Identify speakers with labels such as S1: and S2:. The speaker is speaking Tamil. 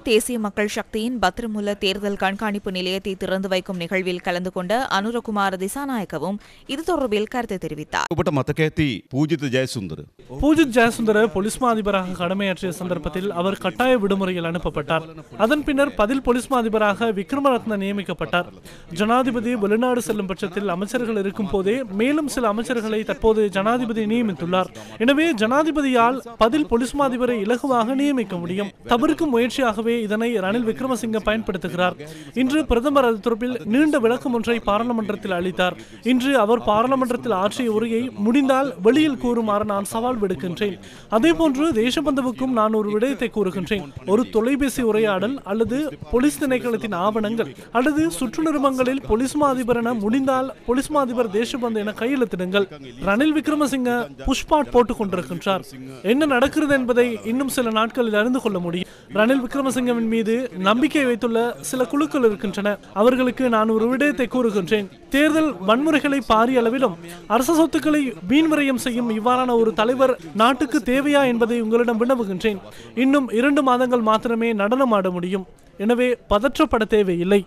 S1: தேசிய மக்கள் சக்தியின் பத்திரமுல்ல தேர்தல் கண்காணிப்பு நிலையத்தை திறந்து வைக்கும் நிகழ்வில் கலந்து கொண்ட அனுரகுமார திசாநாயக்கவும் இது தொடர்பில் கருத்து தெரிவித்தார்.
S2: பூஜித் ஜெயசுந்தர பொலிஸ் மா அதிபராக கடமையாற்றிய சந்தர்ப்பத்தில் அவர் கட்டாய விடுமுறையில் அனுப்பப்பட்டார். அதன் பின்னர் பதில் பொலிஸ் மா அதிபராக விக்ரமரத்ன நியமிக்கப்பட்டார். ஜனாதிபதி வெளிநாடு செல்லும் பட்சத்தில் அமைச்சர்கள் இருக்கும் போதே மேலும் சில அமைச்சர்களை தற்போது ஜனாதிபதி நியமித்துள்ளார். எனவே ஜனாதிபதியால் பதில் பொலிஸ் மா அதிபரை இலகுவாக நியமிக்க முடியும். தவிர்க்கும் முயற்சியாகவே இதனை ரணில் விக்ரமசிங்க பயன்படுத்துகிறார். இன்று பிரதமர் அது தொடர்பில் நீண்ட விளக்கம் ஒன்றை பாராளுமன்றத்தில் அளித்தார். இன்று அவர் பாராளுமன்றத்தில் ஆற்றிய உரையை முடிந்தால் வெளியில் கூறுமாறு நான் சவால் விடுக்கின்றேன். அதேபோன்று தேசபந்துவுக்கும் நான் ஒரு விடயத்தை கூறுகின்றேன். ஒரு தொலைபேசி உரையாடல் அல்லது போலீஸ் திணைக்களத்தின் ஆவணங்கள் அல்லது சுற்று நிறுவனங்களில் போலீஸ் மா அதிபர் என முடிந்தால் போலீஸ் மா அதிபர் தேசபந்து என கையெழுத்திடுங்கள். ரணில் விக்ரமசிங்க புஷ்பாட் போட்டுக் கொண்டிருக்கின்றார். என்ன நடக்கிறது என்பதை இன்னும் சில நாட்களில் அறிந்து கொள்ள முடியும். ரணில் விக்ரமசிங்கவின் மீது நம்பிக்கை வைத்துள்ள சில குழுக்கள் இருக்கின்றன. அவர்களுக்கு நான் ஒரு விடயத்தை கூறுகின்றேன். தேர்தல் வன்முறைகளை பாரிய அளவிலும் அரசு சொத்துக்களை வீண்விரயம் செய்யும் இவ்வாறான ஒரு தலைவர் நாட்டுக்கு தேவையா என்பதை உங்களிடம் வினவுகின்றேன். இன்னும் 2 மாதங்கள் மாத்திரமே நடனமாட முடியும். எனவே பதற்றப்பட தேவையில்லை.